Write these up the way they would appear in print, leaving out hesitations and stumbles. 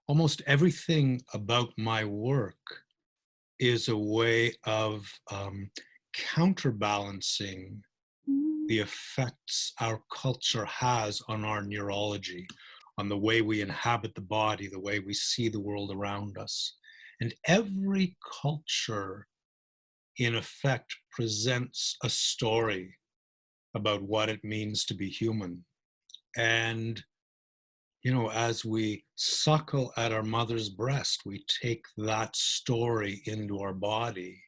almost everything about my work is a way of counterbalancing Mm, the effects our culture has on our neurology, on the way we inhabit the body, the way we see the world around us. And every culture, in effect, presents a story about what it means to be human. And, as we suckle at our mother's breast, we take that story into our body.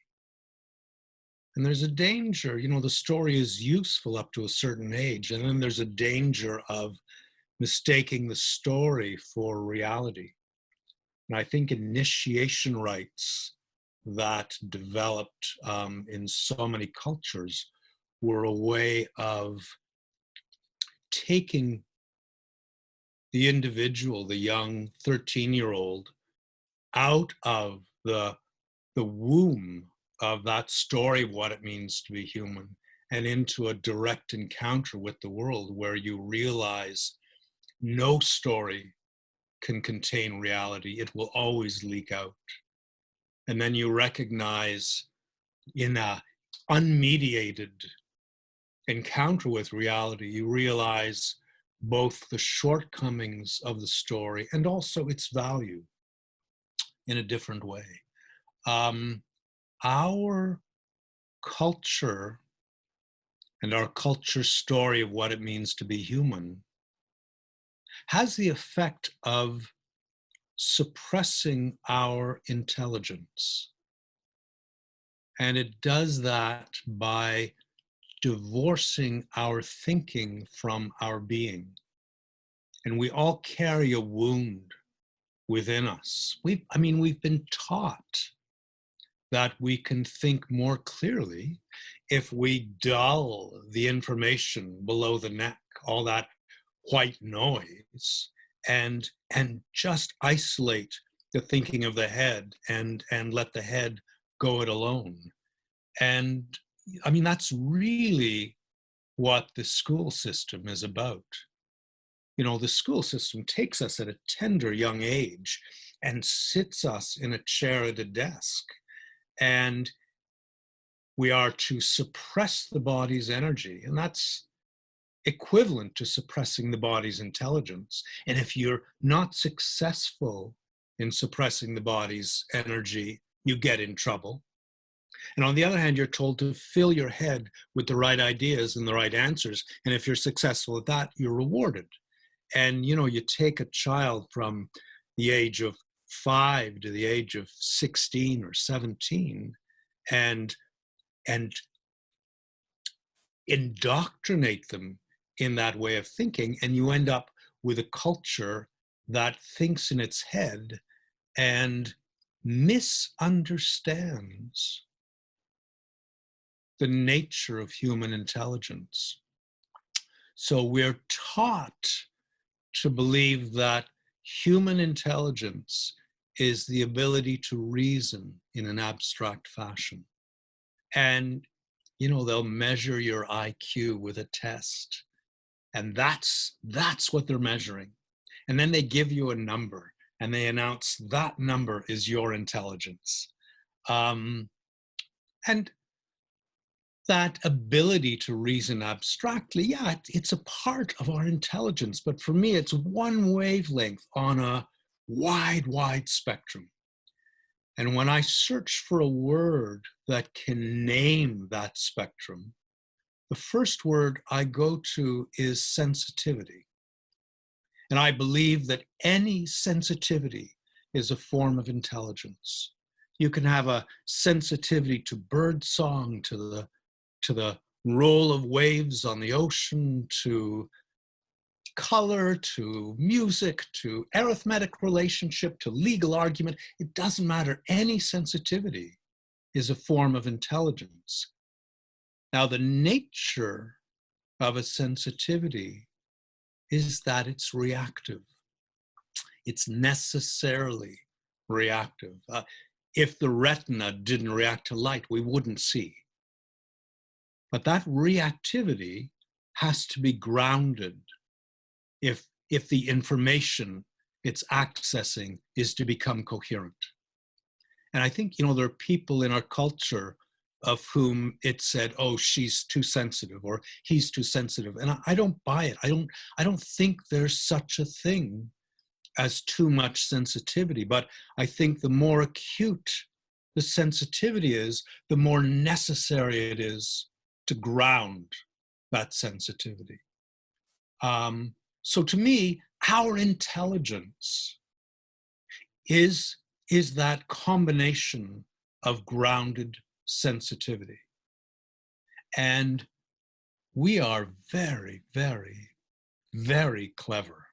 And there's a danger, the story is useful up to a certain age. And then there's a danger of mistaking the story for reality. And I think initiation rites that developed in so many cultures were a way of taking the individual, the young 13-year-old, out of the womb of that story of what it means to be human and into a direct encounter with the world where you realize no story can contain reality. It will always leak out. And then you recognize in a unmediated encounter with reality, you realize both the shortcomings of the story and also its value in a different way. Um, our culture and our culture story of what it means to be human has the effect of suppressing our intelligence. And it does that by divorcing our thinking from our being. And we all carry a wound within us. We've been taught that we can think more clearly if we dull the information below the neck, all that white noise, and just isolate the thinking of the head and let the head go it alone. And that's really what the school system is about. The school system takes us at a tender young age and sits us in a chair at a desk. And we are to suppress the body's energy. And that's equivalent to suppressing the body's intelligence. And if you're not successful in suppressing the body's energy, you get in trouble. And on the other hand, you're told to fill your head with the right ideas and the right answers. And if you're successful at that, you're rewarded. And, you take a child from the age of 5 to the age of 16 or 17 and and indoctrinate them in that way of thinking, and you end up with a culture that thinks in its head and misunderstands the nature of human intelligence. So we're taught to believe that human intelligence is the ability to reason in an abstract fashion. And, they'll measure your IQ with a test. And that's what they're measuring. And then they give you a number and they announce that number is your intelligence. And that ability to reason abstractly, yeah, it's a part of our intelligence. But for me, it's one wavelength on a wide, wide spectrum. And when I search for a word that can name that spectrum, the first word I go to is sensitivity. And I believe that any sensitivity is a form of intelligence. You can have a sensitivity to bird song, to the roll of waves on the ocean, to color, to music, to arithmetic relationship, to legal argument. It doesn't matter. Any sensitivity is a form of intelligence. Now, the nature of a sensitivity is that it's reactive. It's necessarily reactive. If the retina didn't react to light, we wouldn't see. But that reactivity has to be grounded if the information it's accessing, is to become coherent. And I think, there are people in our culture of whom it said, oh, she's too sensitive or he's too sensitive. And I don't buy it. I don't think there's such a thing as too much sensitivity. But I think the more acute the sensitivity is, the more necessary it is to ground that sensitivity. So to me, our intelligence is that combination of grounded sensitivity. And we are very, very, very clever.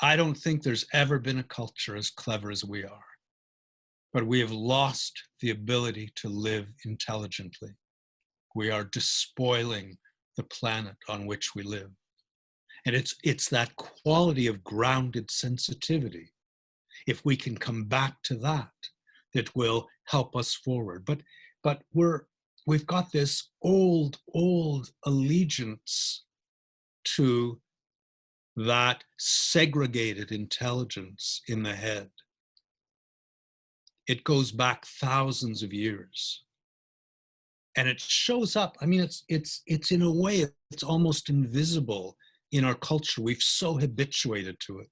I don't think there's ever been a culture as clever as we are. But we have lost the ability to live intelligently. We are despoiling the planet on which we live. And it's that quality of grounded sensitivity, if we can come back to that, that will help us forward. But we've got this old allegiance to that segregated intelligence in the head. It goes back thousands of years. And it shows up. I mean, it's in a way, it's almost invisible in our culture. We've so habituated to it.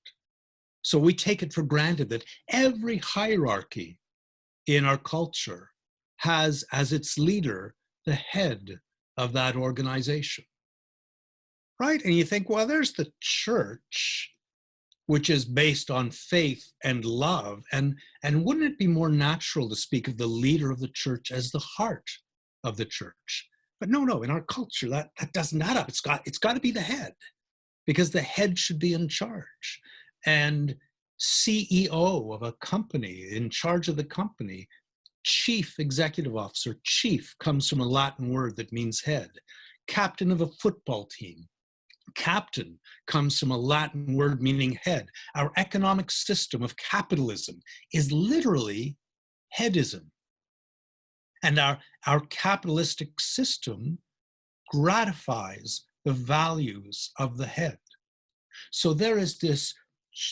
So we take it for granted that every hierarchy in our culture has as its leader the head of that organization, right? And you think, well, there's the church, which is based on faith and love. And wouldn't it be more natural to speak of the leader of the church as the heart of the church? But no, in our culture, that doesn't add up. It's got to be the head, because the head should be in charge. And CEO of a company, in charge of the company, chief executive officer, chief comes from a Latin word that means head. Captain of a football team, captain comes from a Latin word meaning head. Our economic system of capitalism is literally headism. And our capitalistic system gratifies the values of the head. So there is this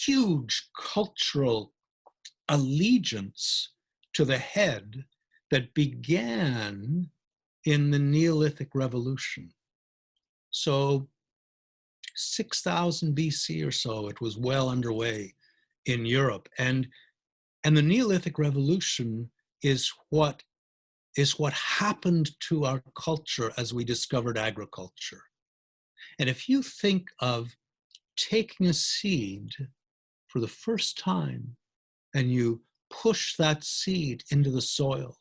huge cultural allegiance to the head that began in the Neolithic Revolution. So 6,000 BC or so, it was well underway in Europe. And the Neolithic Revolution is what happened to our culture as we discovered agriculture. And if you think of taking a seed for the first time and you push that seed into the soil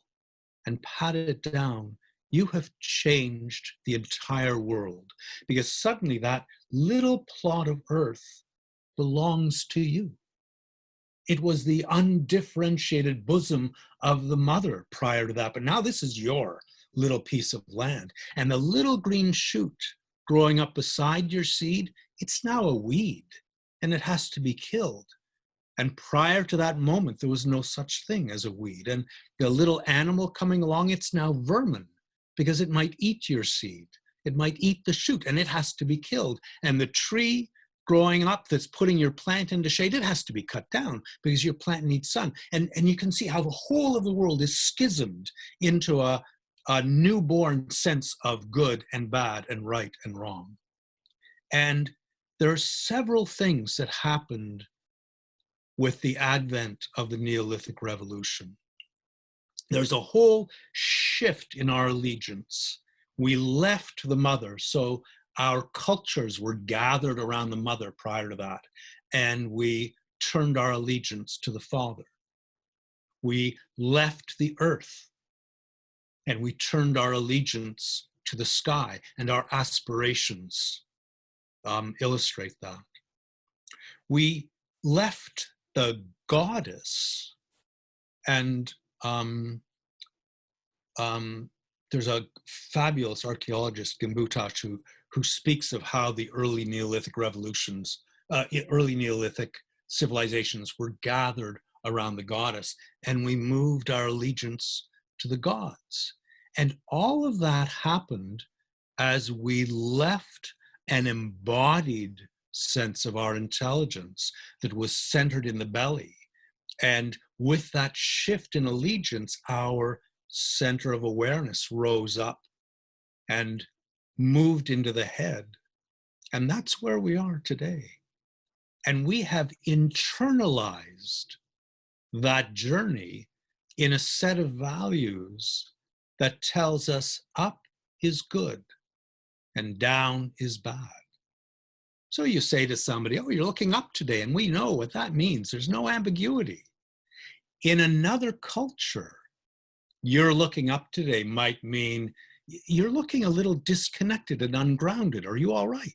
and pat it down, you have changed the entire world, because suddenly that little plot of earth belongs to you. It was the undifferentiated bosom of the mother prior to that, but now this is your little piece of land. And the little green shoot growing up beside your seed, it's now a weed, and it has to be killed. And prior to that moment, there was no such thing as a weed. And the little animal coming along, it's now vermin, because it might eat your seed. It might eat the shoot, and it has to be killed. And the tree growing up that's putting your plant into shade, it has to be cut down because your plant needs sun. And you can see how the whole of the world is schismed into a newborn sense of good and bad and right and wrong. And there are several things that happened with the advent of the Neolithic Revolution. There's a whole shift in our allegiance. We left the mother, so our cultures were gathered around the mother prior to that, and we turned our allegiance to the father. We left the earth, and we turned our allegiance to the sky, and our aspirations illustrate that. We left the goddess, and there's a fabulous archaeologist, Gimbutas, who speaks of how the early Neolithic revolutions, early Neolithic civilizations were gathered around the goddess, and we moved our allegiance to the gods. And all of that happened as we left an embodied sense of our intelligence that was centered in the belly. And with that shift in allegiance, our center of awareness rose up and moved into the head. And that's where we are today. And we have internalized that journey in a set of values that tells us up is good and down is bad. So you say to somebody, oh, you're looking up today, and we know what that means. There's no ambiguity. In another culture, you're looking up today might mean you're looking a little disconnected and ungrounded. Are you all right?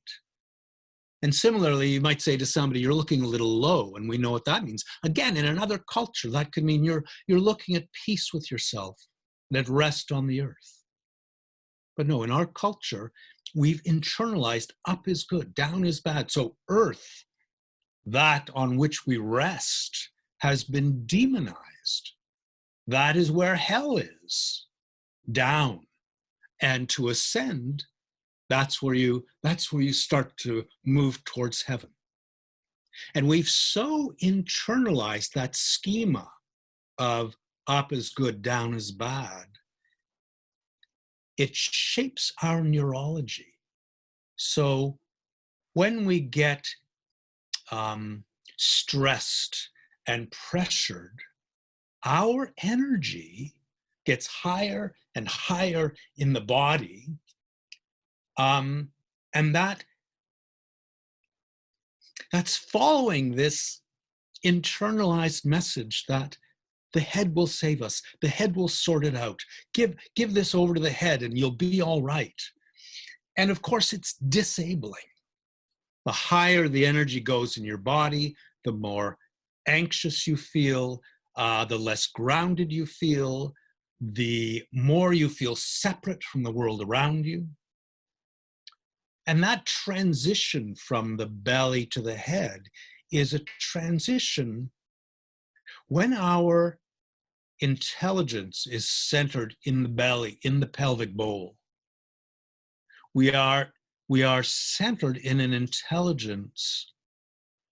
And similarly, you might say to somebody, you're looking a little low, and we know what that means. Again, in another culture, that could mean you're looking at peace with yourself and at rest on the earth. But no, in our culture, we've internalized up is good, down is bad. So earth, that on which we rest, has been demonized. That is where hell is, down. And to ascend, that's where you start to move towards heaven. And we've so internalized that schema of up is good, down is bad. It shapes our neurology. So when we get stressed and pressured, our energy gets higher and higher in the body. And that's following this internalized message that the head will save us. The head will sort it out. Give this over to the head and you'll be all right. And of course, it's disabling. The higher the energy goes in your body, the more anxious you feel, the less grounded you feel, the more you feel separate from the world around you. And that transition from the belly to the head is a transition when our intelligence is centered in the belly, in the pelvic bowl. We are centered in an intelligence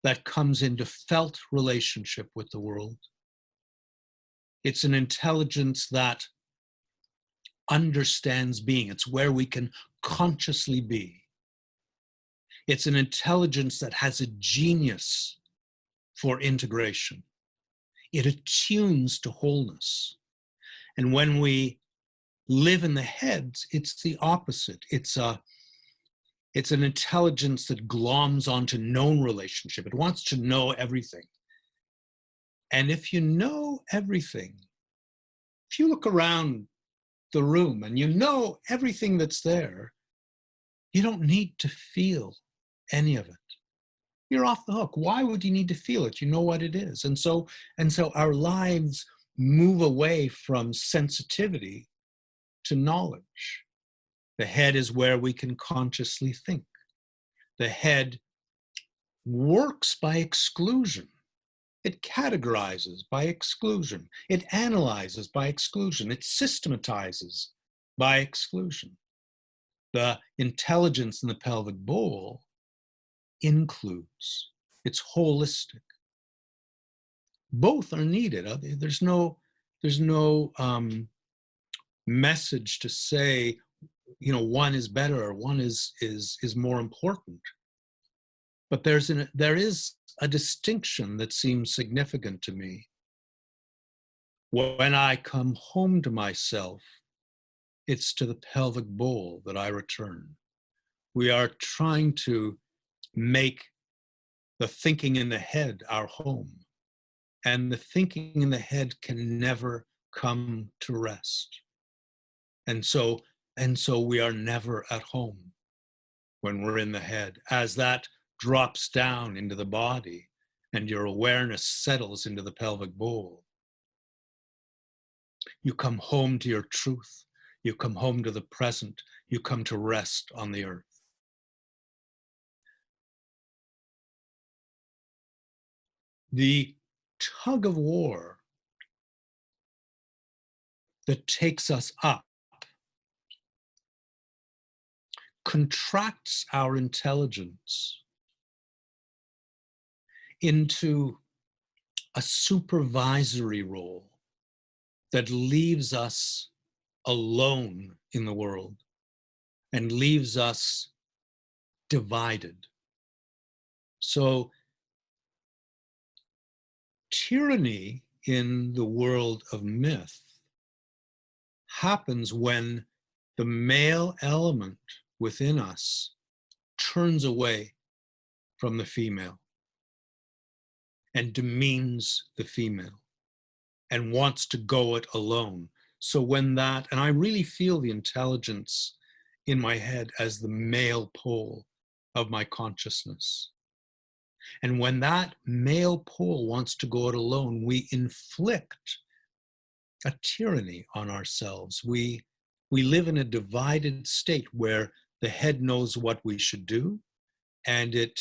that comes into felt relationship with the world. It's an intelligence that understands being. It's where we can consciously be. It's an intelligence that has a genius for integration. It attunes to wholeness. And when we live in the head, it's the opposite. It's an intelligence that gloms onto known relationship. It wants to know everything. And if you know everything, if you look around the room and you know everything that's there, you don't need to feel any of it. You're off the hook. Why would you need to feel it? You know what it is. And so our lives move away from sensitivity to knowledge. The head is where we can consciously think. The head works by exclusion. It categorizes by exclusion. It analyzes by exclusion. It systematizes by exclusion. The intelligence in the pelvic bowl includes. It's holistic. Both are needed. There's no message to say, one is better or one is more important. But there is a distinction that seems significant to me. When I come home to myself, it's to the pelvic bowl that I return. We are trying to make the thinking in the head our home. And the thinking in the head can never come to rest. And so we are never at home when we're in the head. As that drops down into the body and your awareness settles into the pelvic bowl, you come home to your truth. You come home to the present. You come to rest on the earth. The tug of war that takes us up contracts our intelligence into a supervisory role that leaves us alone in the world and leaves us divided. So tyranny in the world of myth happens when the male element within us turns away from the female and demeans the female and wants to go it alone. So when that, and I really feel the intelligence in my head as the male pole of my consciousness. And when that male pole wants to go it alone, we inflict a tyranny on ourselves. We live in a divided state where the head knows what we should do, and it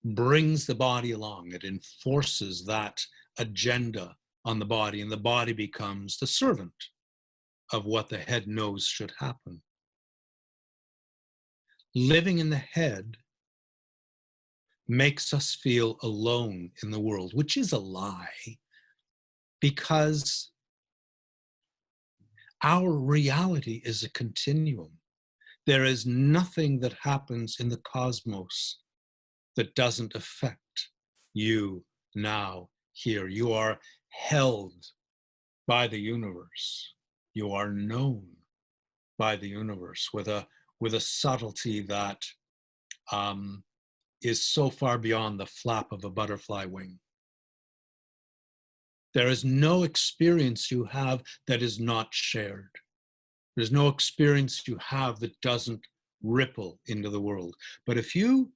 brings the body along. It enforces that agenda on the body, and the body becomes the servant of what the head knows should happen. Living in the head makes us feel alone in the world, which is a lie, because our reality is a continuum. There is nothing that happens in the cosmos that doesn't affect you now, here. You are held by the universe. You are known by the universe with a subtlety that is so far beyond the flap of a butterfly wing. There is no experience you have that is not shared. There's no experience you have that doesn't ripple into the world. But if you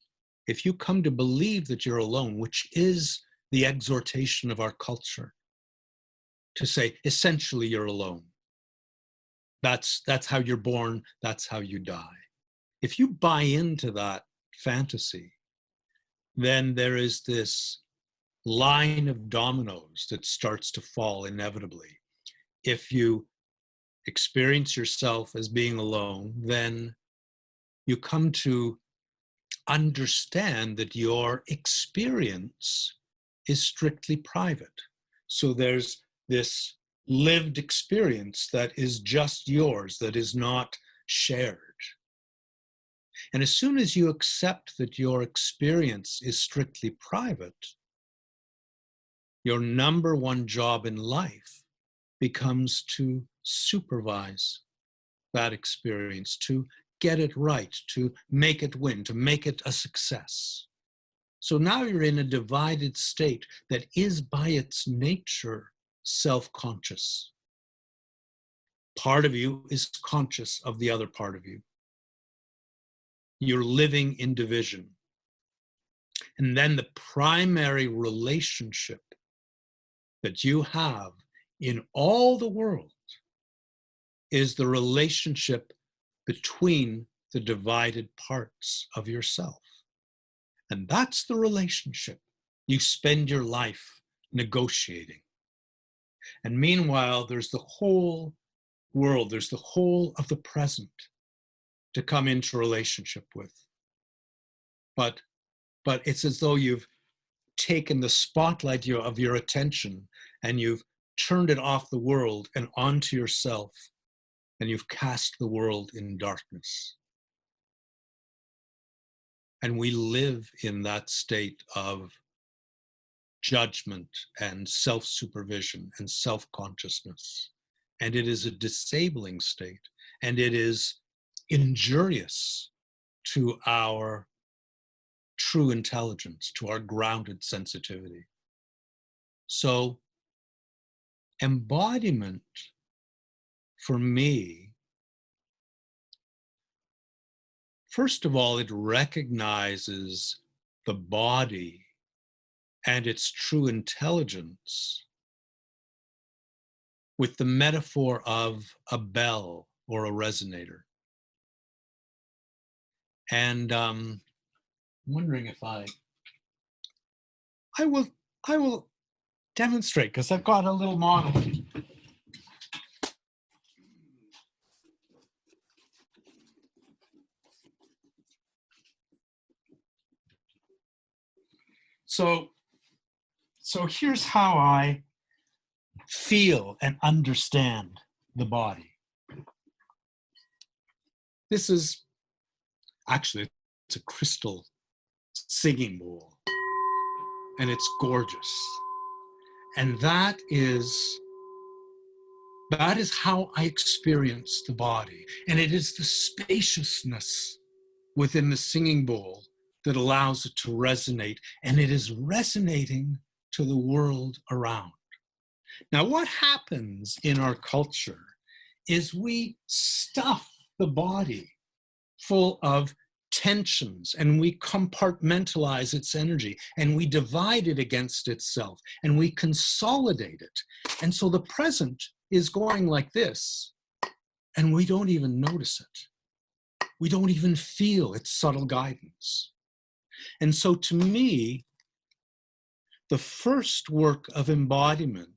come to believe that you're alone, which is the exhortation of our culture, to say, essentially you're alone. That's how you're born, that's how you die. If you buy into that fantasy, then there is this line of dominoes that starts to fall inevitably. If you experience yourself as being alone, then you come to understand that your experience is strictly private. So there's this lived experience that is just yours, that is not shared. And as soon as you accept that your experience is strictly private, your number one job in life becomes to supervise that experience, to get it right, to make it win, to make it a success. So now you're in a divided state that is by its nature self-conscious. Part of you is conscious of the other part of you. You're living in division. And then the primary relationship that you have in all the world is the relationship between the divided parts of yourself. And that's the relationship you spend your life negotiating. And meanwhile, there's the whole world, there's the whole of the present to come into relationship with. But it's as though you've taken the spotlight of your attention and you've turned it off the world and onto yourself, and you've cast the world in darkness. And we live in that state of judgment and self-supervision and self-consciousness. And it is a disabling state, and it is injurious to our true intelligence, to our grounded sensitivity. So embodiment, for me, first of all, it recognizes the body and its true intelligence with the metaphor of a bell or a resonator. And I'm wondering if I will demonstrate, because I've got a little model. So, so here's how I feel and understand the body. This is actually, it's a crystal singing bowl, and it's gorgeous. And that is how I experience the body. And it is the spaciousness within the singing bowl that allows it to resonate. And it is resonating to the world around. Now, what happens in our culture is we stuff the body full of tensions, and we compartmentalize its energy, and we divide it against itself, and we consolidate it. And so the present is going like this, and we don't even notice it. We don't even feel its subtle guidance. And so to me, the first work of embodiment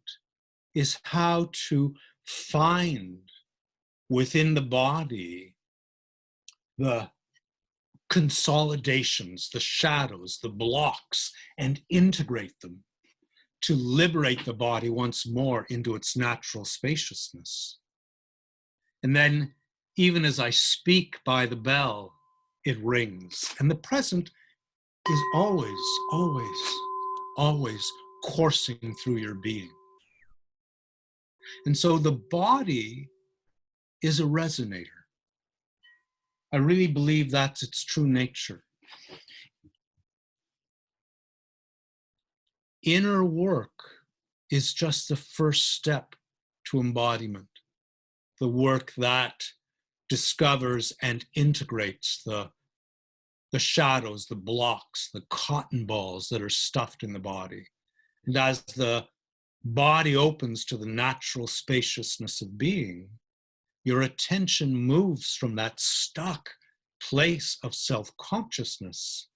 is how to find within the body the consolidations, the shadows, the blocks, and integrate them to liberate the body once more into its natural spaciousness. And then, even as I speak by the bell, it rings. And the present is always, always, always coursing through your being. And so the body is a resonator. I really believe that's its true nature. Inner work is just the first step to embodiment, the work that discovers and integrates the shadows, the blocks, the cotton balls that are stuffed in the body. And as the body opens to the natural spaciousness of being, your attention moves from that stuck place of self-consciousness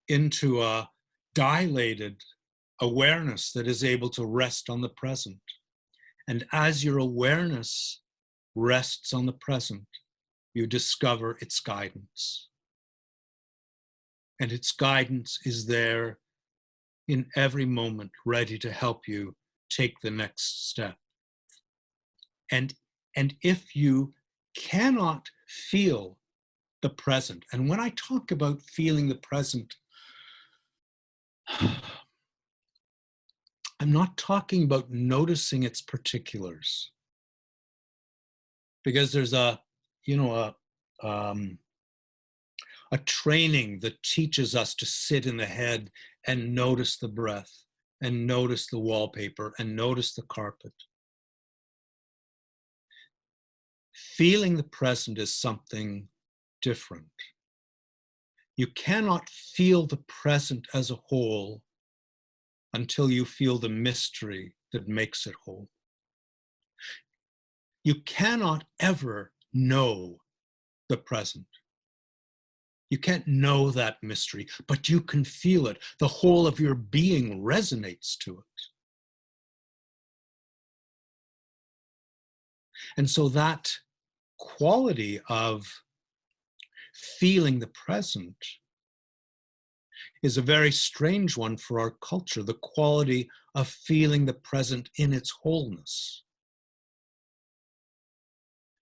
into a dilated awareness that is able to rest on the present. And as your awareness rests on the present, you discover its guidance. And its guidance is there in every moment, ready to help you take the next step. And if you cannot feel the present, and when I talk about feeling the present, I'm not talking about noticing its particulars, because there's a training that teaches us to sit in the head and notice the breath, and notice the wallpaper, and notice the carpet. Feeling the present is something different. You cannot feel the present as a whole until you feel the mystery that makes it whole. You cannot ever know the present. You can't know that mystery, but you can feel it. The whole of your being resonates to it. And so that quality of feeling the present is a very strange one for our culture, the quality of feeling the present in its wholeness.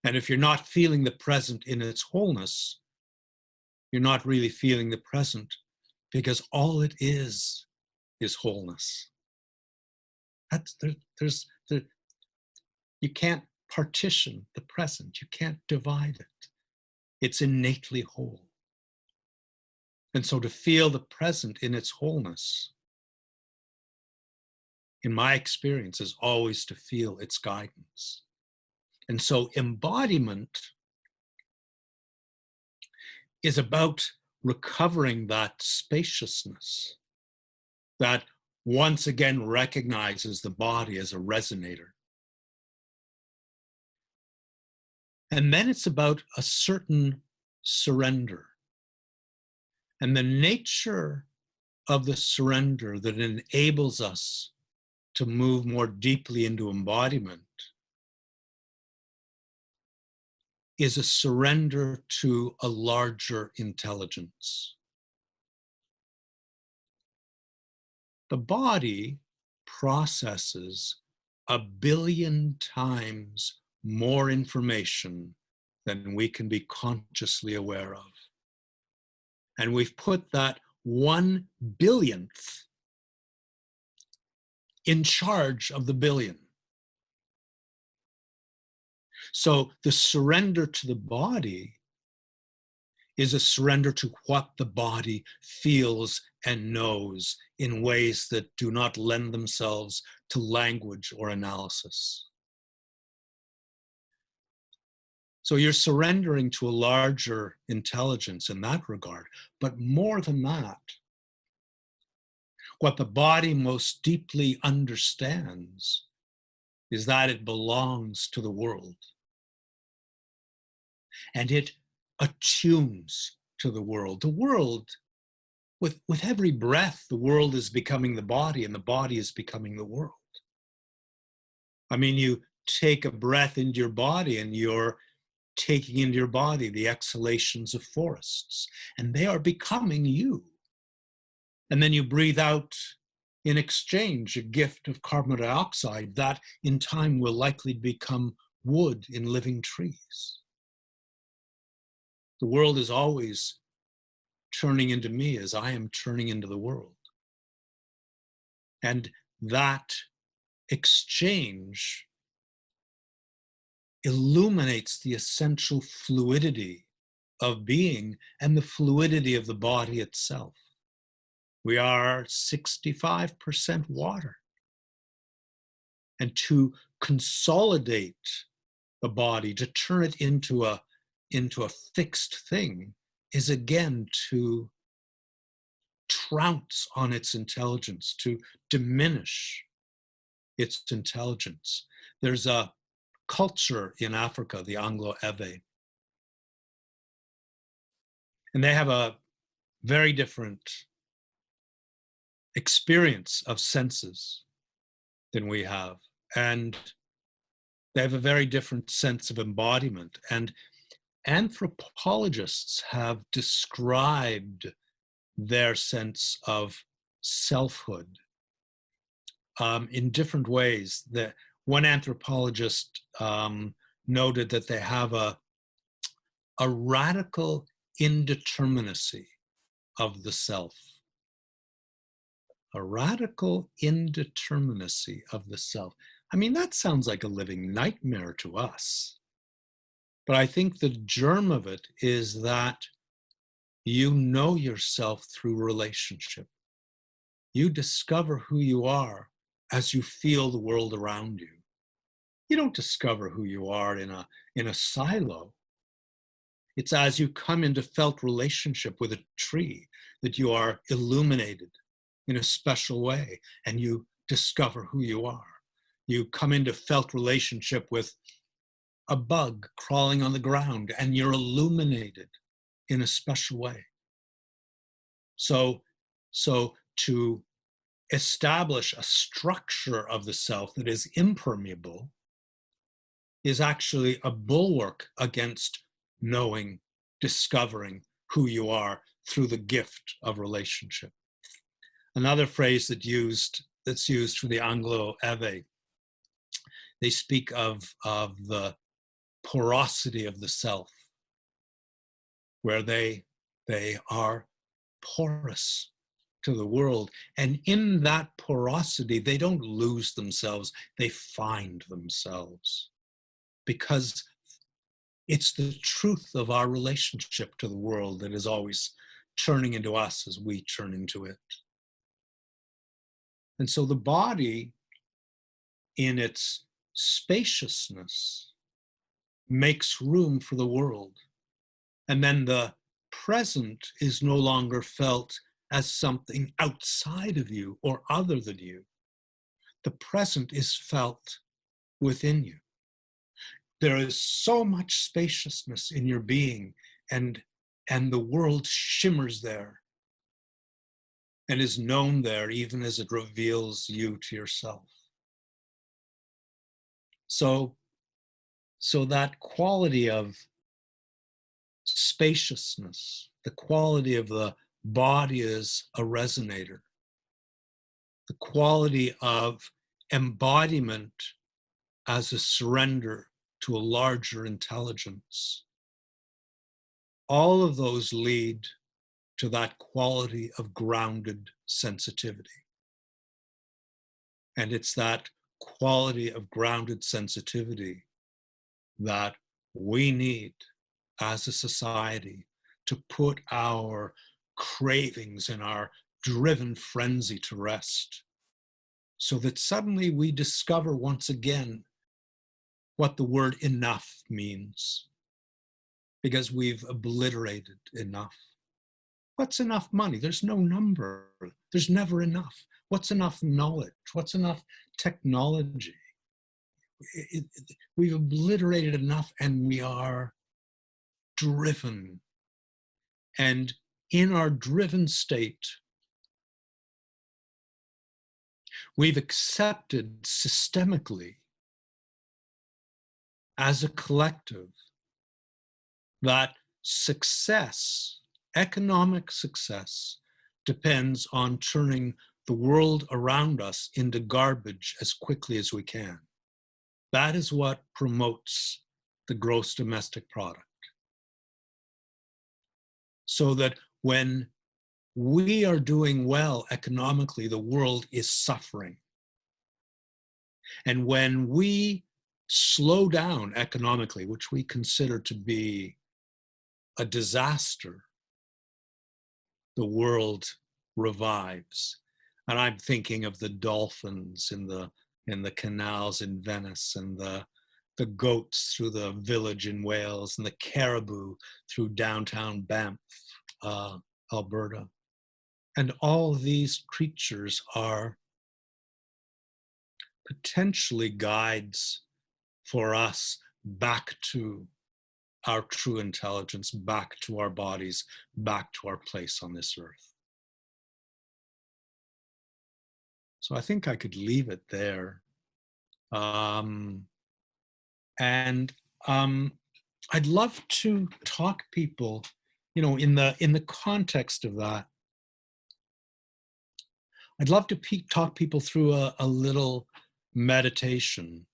And if you're not feeling the present in its wholeness, you're not really feeling the present, because all it is wholeness. You can't partition the present. You can't divide it. It's innately whole. And so to feel the present in its wholeness, in my experience, is always to feel its guidance. And so embodiment is about recovering that spaciousness that once again recognizes the body as a resonator. And then it's about a certain surrender. And the nature of the surrender that enables us to move more deeply into embodiment is a surrender to a larger intelligence. The body processes 1 billion times more information than we can be consciously aware of. And we've put that 1 billionth in charge of the billion. So the surrender to the body is a surrender to what the body feels and knows in ways that do not lend themselves to language or analysis. So you're surrendering to a larger intelligence in that regard. But more than that, what the body most deeply understands is that it belongs to the world. And it attunes to the world. The world, with every breath, the world is becoming the body and the body is becoming the world. I mean, you take a breath into your body and you're taking into your body the exhalations of forests, and they are becoming you. And then you breathe out in exchange a gift of carbon dioxide that in time will likely become wood in living trees. The world is always turning into me as I am turning into the world. And that exchange illuminates the essential fluidity of being and the fluidity of the body itself. We are 65% water. And to consolidate the body, to turn it into a fixed thing, is again to trounce on its intelligence, to diminish its intelligence. There's a culture in Africa, the Anglo-Ewe, and they have a very different experience of senses than we have. And they have a very different sense of embodiment. And anthropologists have described their sense of selfhood in different ways. One anthropologist noted that they have a radical indeterminacy of the self. A radical indeterminacy of the self. I mean, that sounds like a living nightmare to us. But I think the germ of it is that you know yourself through relationship. You discover who you are as you feel the world around you. You don't discover who you are in a silo. It's as you come into felt relationship with a tree that you are illuminated in a special way and you discover who you are. You come into felt relationship with a bug crawling on the ground and you're illuminated in a special way. So to establish a structure of the self that is impermeable is actually a bulwark against knowing, discovering who you are through the gift of relationship. Another phrase that's used for the Anglo-Ewe, they speak of the porosity of the self, where they are porous to the world. And in that porosity, they don't lose themselves, they find themselves. Because it's the truth of our relationship to the world that is always turning into us as we turn into it. And so the body, in its spaciousness, makes room for the world. And then the present is no longer felt as something outside of you or other than you. The present is felt within you. There is so much spaciousness in your being, and the world shimmers there and is known there even as it reveals you to yourself. So that quality of spaciousness, the quality of the body as a resonator, the quality of embodiment as a surrender to a larger intelligence. All of those lead to that quality of grounded sensitivity. And it's that quality of grounded sensitivity that we need as a society to put our cravings and our driven frenzy to rest, so that suddenly we discover once again what the word enough means, because we've obliterated enough. What's enough money? There's no number. There's never enough. What's enough knowledge? What's enough technology? We've obliterated enough, and we are driven. And in our driven state, we've accepted systemically as a collective that success, economic success, depends on turning the world around us into garbage as quickly as we can. That is what promotes the gross domestic product. So that when we are doing well economically, the world is suffering. And when we slow down economically, which we consider to be a disaster, the world revives. And I'm thinking of the dolphins in the canals in Venice, and the goats through the village in Wales, and the caribou through downtown Banff, Alberta. And all these creatures are potentially guides for us back to our true intelligence, back to our bodies, back to our place on this earth. So I think I could leave it there. I'd love to talk people, in the context of that. I'd love to talk people through a little meditation.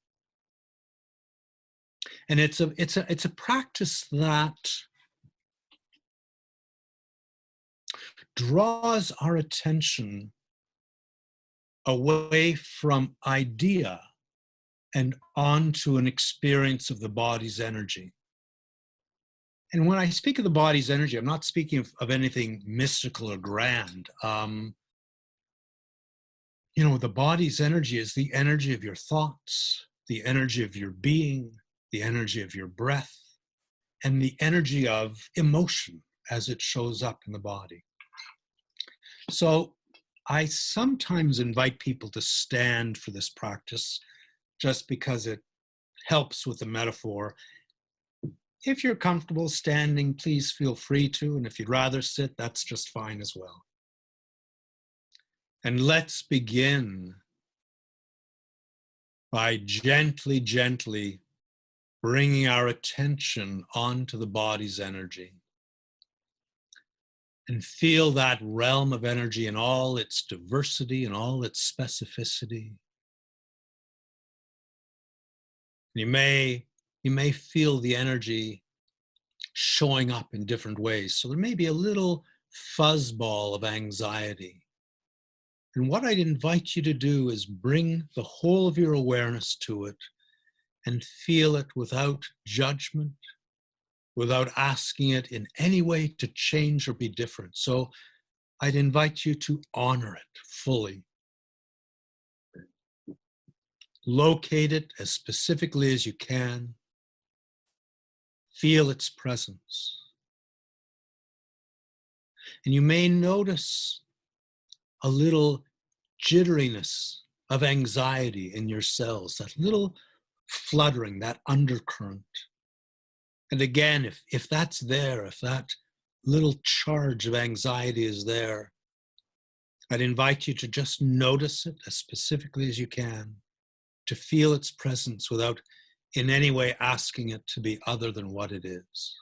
And it's a practice that draws our attention away from idea and onto an experience of the body's energy. And when I speak of the body's energy, I'm not speaking of anything mystical or grand. The body's energy is the energy of your thoughts, the energy of your being, the energy of your breath, and the energy of emotion as it shows up in the body. So I sometimes invite people to stand for this practice just because it helps with the metaphor. If you're comfortable standing, please feel free to, and if you'd rather sit, that's just fine as well. And let's begin by gently, gently bringing our attention onto the body's energy. And feel that realm of energy in all its diversity and all its specificity. You may feel the energy showing up in different ways. So there may be a little fuzzball of anxiety. And what I'd invite you to do is bring the whole of your awareness to it and feel it without judgment, without asking it in any way to change or be different. So I'd invite you to honor it fully. Locate it as specifically as you can. Feel its presence. And you may notice a little jitteriness of anxiety in your cells, that little fluttering, that undercurrent. And again, if that's there, if that little charge of anxiety is there, I'd invite you to just notice it as specifically as you can, to feel its presence without in any way asking it to be other than what it is.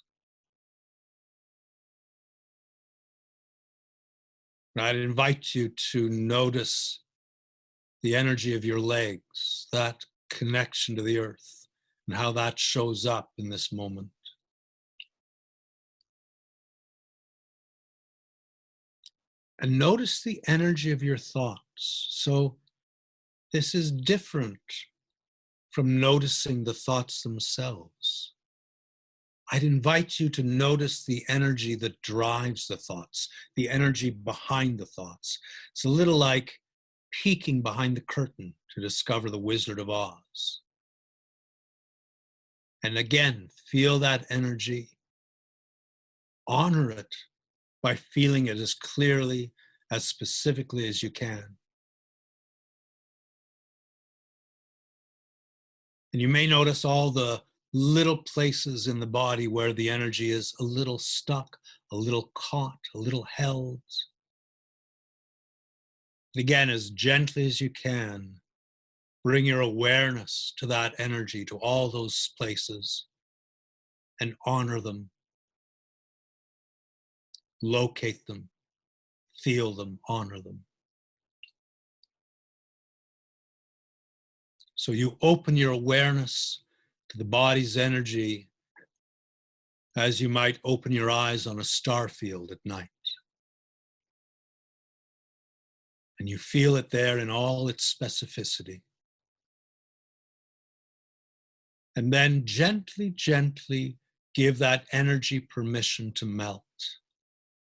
And I'd invite you to notice the energy of your legs, that connection to the earth, and how that shows up in this moment. And notice the energy of your thoughts. So this is different from noticing the thoughts themselves. I'd invite you to notice the energy that drives the thoughts, the energy behind the thoughts. It's a little like peeking behind the curtain to discover the Wizard of Oz. And again, feel that energy. Honor it by feeling it as clearly, as specifically as you can. And you may notice all the little places in the body where the energy is a little stuck, a little caught, a little held. Again, as gently as you can, bring your awareness to that energy, to all those places, and honor them, locate them, feel them, honor them. So you open your awareness to the body's energy as you might open your eyes on a star field at night. And you feel it there in all its specificity. And then gently, gently give that energy permission to melt.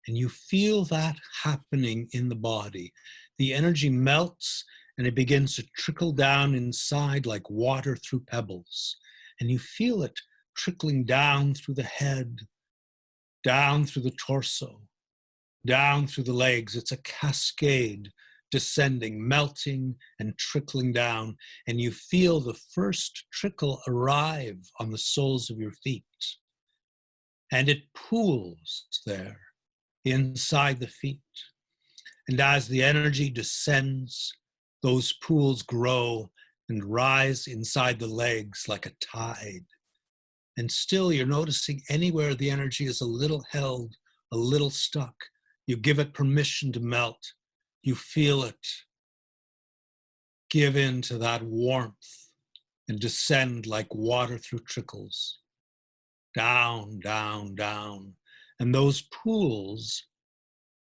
And you feel that happening in the body. The energy melts and it begins to trickle down inside like water through pebbles. And you feel it trickling down through the head, down through the torso, down through the legs. It's a cascade descending, melting and trickling down. And you feel the first trickle arrive on the soles of your feet. And it pools there inside the feet. And as the energy descends, those pools grow and rise inside the legs like a tide. And still you're noticing anywhere the energy is a little held, a little stuck. You give it permission to melt. You feel it give in to that warmth and descend like water through trickles. Down, down, down. And those pools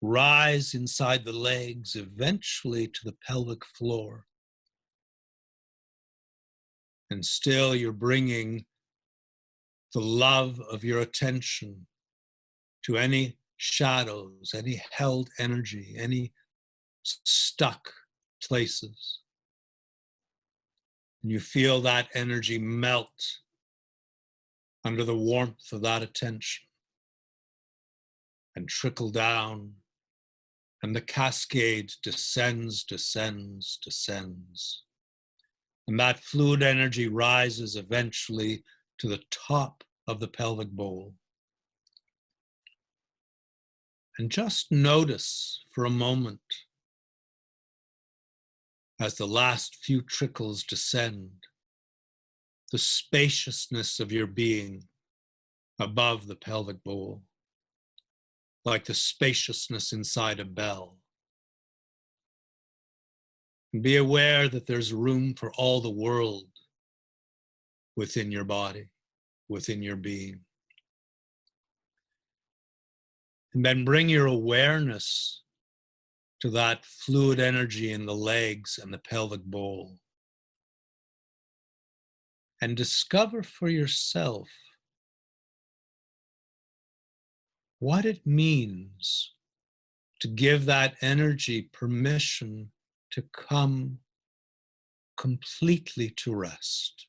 rise inside the legs, eventually to the pelvic floor. And still you're bringing the love of your attention to any shadows, any held energy, any stuck places. And you feel that energy melt under the warmth of that attention and trickle down, and the cascade descends, descends, descends. And that fluid energy rises eventually to the top of the pelvic bowl. And just notice for a moment as the last few trickles descend, the spaciousness of your being above the pelvic bowl, like the spaciousness inside a bell. And be aware that there's room for all the world within your body, within your being. And then bring your awareness to that fluid energy in the legs and the pelvic bowl. And discover for yourself what it means to give that energy permission to come completely to rest.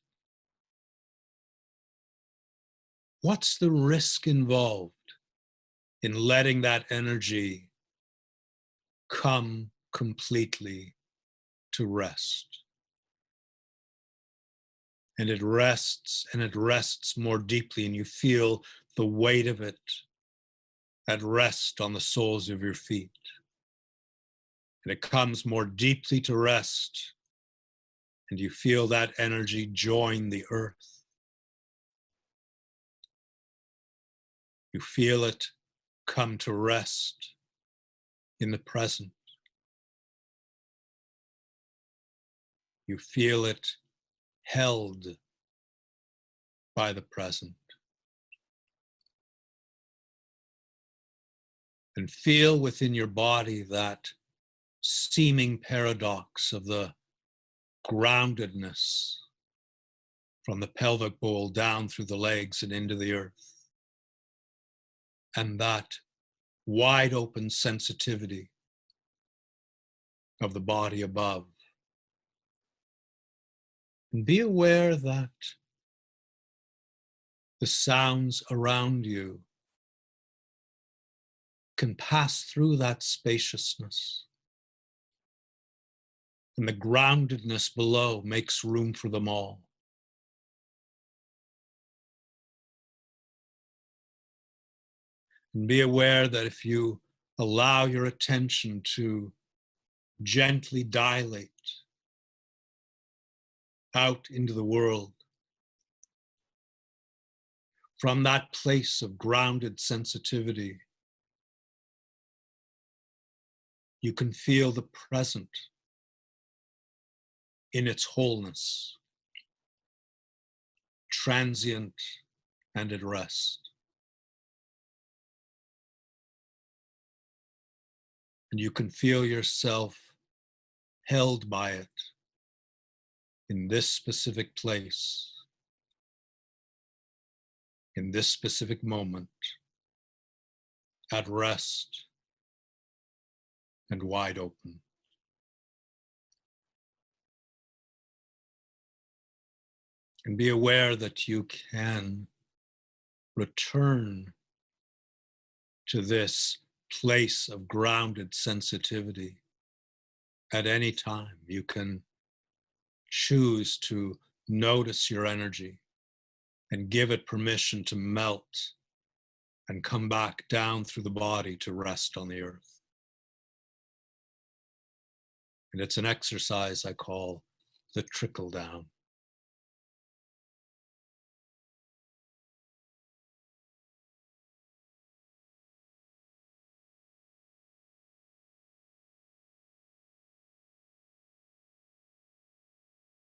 What's the risk involved in letting that energy come completely to rest? And it rests more deeply, and you feel the weight of it at rest on the soles of your feet. And it comes more deeply to rest, and you feel that energy join the earth. You feel it come to rest in the present. You feel it held by the present. And feel within your body that seeming paradox of the groundedness from the pelvic bowl down through the legs and into the earth. And that wide open sensitivity of the body above. And be aware that the sounds around you can pass through that spaciousness. And the groundedness below makes room for them all. And be aware that if you allow your attention to gently dilate out into the world, from that place of grounded sensitivity, you can feel the present in its wholeness, transient and at rest. And you can feel yourself held by it in this specific place, in this specific moment, at rest and wide open. And be aware that you can return to this place of grounded sensitivity at any time. You can choose to notice your energy and give it permission to melt and come back down through the body to rest on the earth. And it's an exercise I call the trickle down.